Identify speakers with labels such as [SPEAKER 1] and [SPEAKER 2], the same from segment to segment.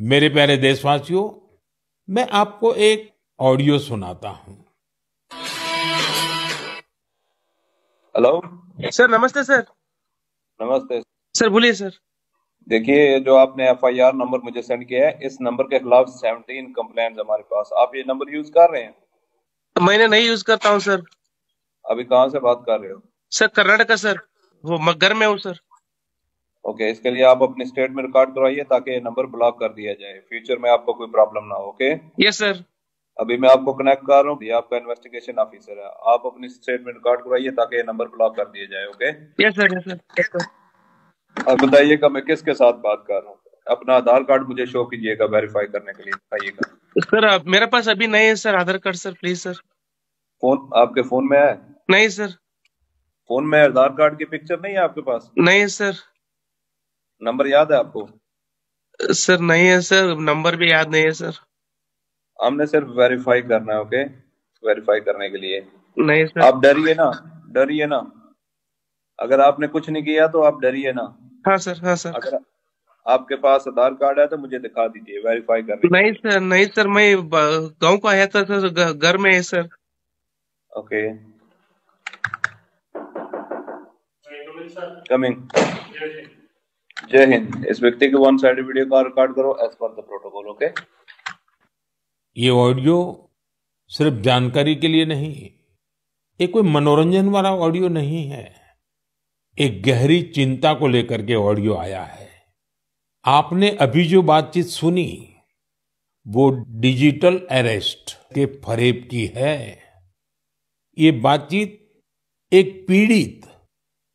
[SPEAKER 1] मेरे प्यारे देशवासियों, मैं आपको एक ऑडियो सुनाता हूं।
[SPEAKER 2] हेलो।
[SPEAKER 3] सर नमस्ते सर।
[SPEAKER 2] नमस्ते।
[SPEAKER 3] सर बोलिए सर।
[SPEAKER 2] देखिए, ये जो आपने एफआईआर नंबर मुझे सेंड किया है, इस नंबर के खिलाफ 17 कंप्लेंट्स हमारे पास। आप ये नंबर यूज कर रहे हैं?
[SPEAKER 3] मैंने नहीं यूज करता हूँ सर।
[SPEAKER 2] अभी कहाँ से बात कर रहे हो?
[SPEAKER 3] Sir Karnataka sir. वो घर में हूँ सर।
[SPEAKER 2] ओके, इसके लिए आप अपनी स्टेट में रिकॉर्ड करवाइए ताकि ये नंबर ब्लॉक कर दिया जाए, फ्यूचर में आपको कोई प्रॉब्लम ना हो। Okay,
[SPEAKER 3] yes sir.
[SPEAKER 2] अभी मैं आपको कनेक्ट कर रहा हूँ, ये आपका इन्वेस्टिगेशन ऑफिसर है। आप अपनी स्टेट में रिकॉर्ड करवाइए ताकि ये नंबर ब्लॉक कर दिया जाए। Okay,
[SPEAKER 3] yes sir yes sir yes sir.
[SPEAKER 2] अब बताइएगा मैं किसके साथ बात कर रहा हूँ। अपना आधार कार्ड मुझे शो कीजिएगा वेरीफाई करने के लिए, बताइएगा।
[SPEAKER 3] सर मेरे पास अभी नहीं है sir Aadhaar card sir, please sir.
[SPEAKER 2] Phone आपके फोन में है?
[SPEAKER 3] नहीं सर।
[SPEAKER 2] फोन में आधार कार्ड की पिक्चर नहीं है आपके पास?
[SPEAKER 3] नहीं है सर।
[SPEAKER 2] नंबर याद है आपको?
[SPEAKER 3] सर नहीं है सर, नंबर भी याद नहीं है सर।
[SPEAKER 2] हमने सिर्फ वेरीफाई करना है। ओके, वेरीफाई करने के लिए
[SPEAKER 3] नहीं सर।
[SPEAKER 2] आप डरिए ना, डरिए ना। अगर आपने कुछ नहीं किया तो आप डरिए ना।
[SPEAKER 3] हाँ सर हाँ सर।
[SPEAKER 2] अगर आपके पास आधार कार्ड है तो मुझे दिखा दीजिए वेरीफाई करने के
[SPEAKER 3] नहीं
[SPEAKER 2] लिए।
[SPEAKER 3] सर नहीं सर, मैं गांव को आया था सर, घर में है सर।
[SPEAKER 2] Okay, coming. जय हिंद। इस व्यक्ति के वन साइड वीडियो का रिकॉर्ड करो as per the protocol. Okay,
[SPEAKER 1] ये ऑडियो सिर्फ जानकारी के लिए नहीं, ये कोई मनोरंजन वाला ऑडियो नहीं है। एक गहरी चिंता को लेकर के ऑडियो आया है। आपने अभी जो बातचीत सुनी वो डिजिटल अरेस्ट के फरेब की है। ये बातचीत एक पीड़ित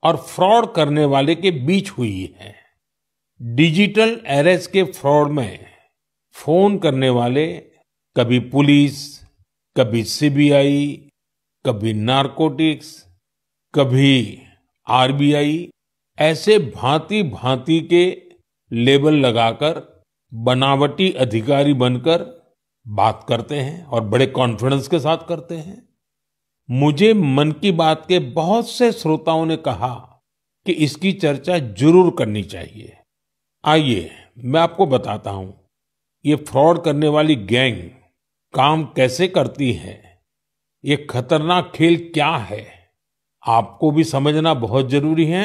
[SPEAKER 1] और फ्रॉड करने वाले के बीच हुई है। डिजिटल अरेस्ट के फ्रॉड में फोन करने वाले कभी पुलिस, कभी सीबीआई, कभी नारकोटिक्स, कभी आरबीआई, ऐसे भांति भांति के लेबल लगाकर बनावटी अधिकारी बनकर बात करते हैं और बड़े कॉन्फिडेंस के साथ करते हैं। मुझे मन की बात के बहुत से श्रोताओं ने कहा कि इसकी चर्चा जरूर करनी चाहिए। आइए मैं आपको बताता हूं ये फ्रॉड करने वाली गैंग काम कैसे करती है, ये खतरनाक खेल क्या है। आपको भी समझना बहुत जरूरी है,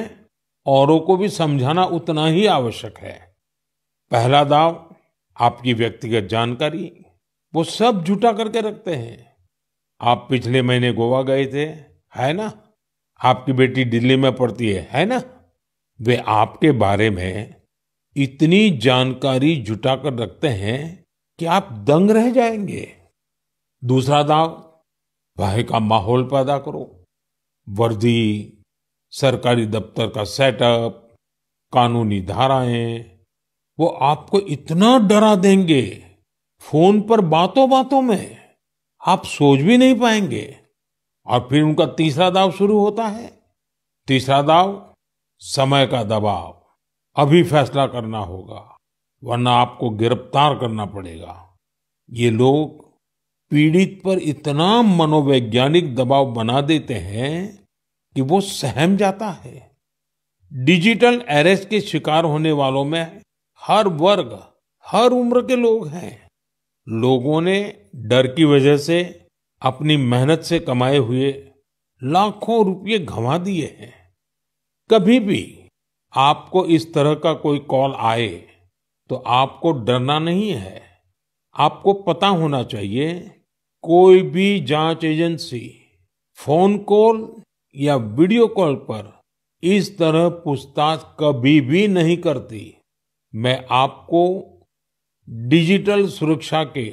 [SPEAKER 1] औरों को भी समझाना उतना ही आवश्यक है। पहला दाव आपकी व्यक्तिगत जानकारी, वो सब जुटा करके रखते हैं। आप पिछले महीने गोवा गए थे, है ना? आपकी बेटी दिल्ली में पढ़ती है ना? वे आपके बारे में इतनी जानकारी जुटा कर रखते हैं कि आप दंग रह जाएंगे। दूसरा दाव, भय का माहौल पैदा करो। वर्दी, सरकारी दफ्तर का सेटअप, कानूनी धाराएं, वो आपको इतना डरा देंगे फोन पर बातों बातों में, आप सोच भी नहीं पाएंगे। और फिर उनका तीसरा दाव शुरू होता है। तीसरा दाव, समय का दबाव। अभी फैसला करना होगा वरना आपको गिरफ्तार करना पड़ेगा। ये लोग पीड़ित पर इतना मनोवैज्ञानिक दबाव बना देते हैं कि वो सहम जाता है। डिजिटल अरेस्ट के शिकार होने वालों में हर वर्ग, हर उम्र के लोग हैं। लोगों ने डर की वजह से अपनी मेहनत से कमाए हुए लाखों रुपए गंवा दिए हैं। कभी भी आपको इस तरह का कोई कॉल आए तो आपको डरना नहीं है। आपको पता होना चाहिए, कोई भी जांच एजेंसी फोन कॉल या वीडियो कॉल पर इस तरह पूछताछ कभी भी नहीं करती। मैं आपको डिजिटल सुरक्षा के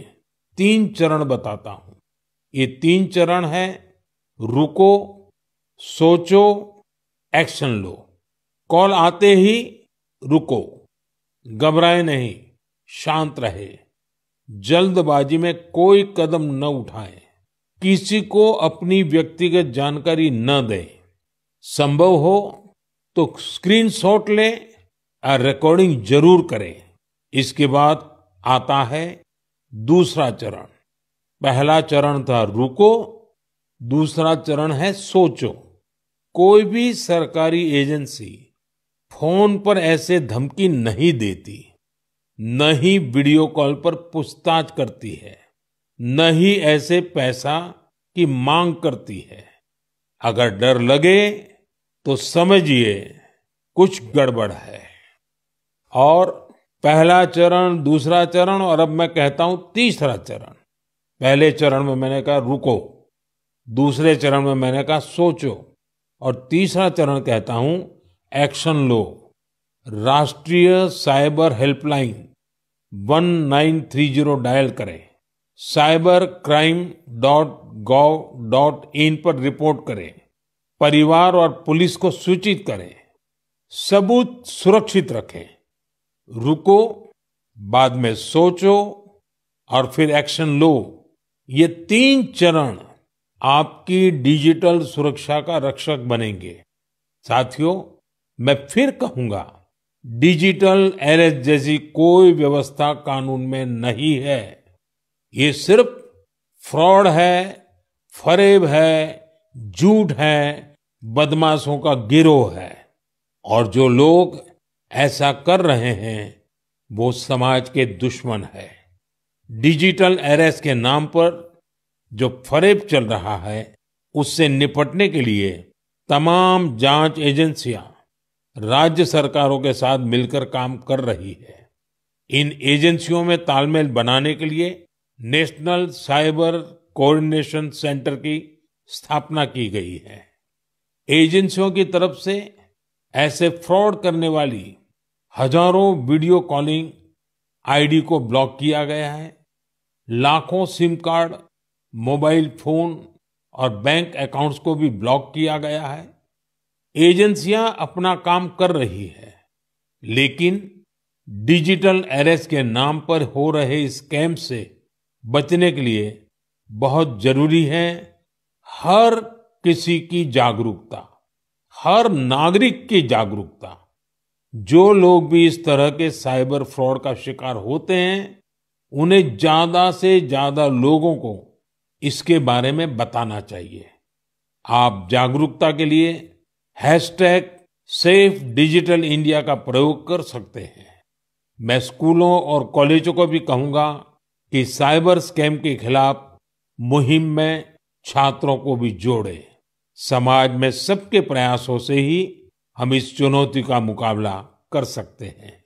[SPEAKER 1] 3 चरण बताता हूं। ये 3 चरण है: रुको, सोचो, एक्शन लो। कॉल आते ही रुको, घबराए नहीं, शांत रहे, जल्दबाजी में कोई कदम न उठाएं, किसी को अपनी व्यक्तिगत जानकारी न दें। संभव हो तो स्क्रीनशॉट लें और रिकॉर्डिंग जरूर करें। इसके बाद आता है दूसरा चरण। पहला चरण था रुको, दूसरा चरण है सोचो। कोई भी सरकारी एजेंसी फोन पर ऐसे धमकी नहीं देती। न ही वीडियो कॉल पर पूछताछ करती है, न ही ऐसे पैसा की मांग करती है। अगर डर लगे तो समझिए कुछ गड़बड़ है। और पहला चरण, दूसरा चरण और अब मैं कहता हूं तीसरा चरण। पहले चरण में मैंने कहा रुको, दूसरे चरण में मैंने कहा सोचो, और तीसरा चरण कहता हूं एक्शन लो। राष्ट्रीय साइबर हेल्पलाइन 1930 डायल करें, cybercrime.gov.in पर रिपोर्ट करें, परिवार और पुलिस को सूचित करें, सबूत सुरक्षित रखें। रुको, बाद में सोचो और फिर एक्शन लो। ये 3 चरण आपकी डिजिटल सुरक्षा का रक्षक बनेंगे। साथियों, मैं फिर कहूंगा, डिजिटल अरेस्ट जैसी कोई व्यवस्था कानून में नहीं है। ये सिर्फ फ्रॉड है, फरेब है, झूठ है, बदमाशों का गिरोह है। और जो लोग ऐसा कर रहे हैं वो समाज के दुश्मन है। डिजिटल अरेस्ट के नाम पर जो फरेब चल रहा है उससे निपटने के लिए तमाम जांच एजेंसियां राज्य सरकारों के साथ मिलकर काम कर रही है। इन एजेंसियों में तालमेल बनाने के लिए नेशनल साइबर कोऑर्डिनेशन सेंटर की स्थापना की गई है। एजेंसियों की तरफ से ऐसे फ्रॉड करने वाली हजारों वीडियो कॉलिंग आईडी को ब्लॉक किया गया है। लाखों सिम कार्ड, मोबाइल फोन और बैंक अकाउंट्स को भी ब्लॉक किया गया है। एजेंसियां अपना काम कर रही है, लेकिन डिजिटल अरेस्ट के नाम पर हो रहे स्कैम से बचने के लिए बहुत जरूरी है हर किसी की जागरूकता, हर नागरिक की जागरूकता। जो लोग भी इस तरह के साइबर फ्रॉड का शिकार होते हैं, उन्हें ज्यादा से ज्यादा लोगों को इसके बारे में बताना चाहिए। आप जागरूकता के लिए #सेफ डिजिटल इंडिया का प्रयोग कर सकते हैं। मैं स्कूलों और कॉलेजों को भी कहूंगा कि साइबर स्कैम के खिलाफ मुहिम में छात्रों को भी जोड़ें। समाज में सबके प्रयासों से ही हम इस चुनौती का मुकाबला कर सकते हैं।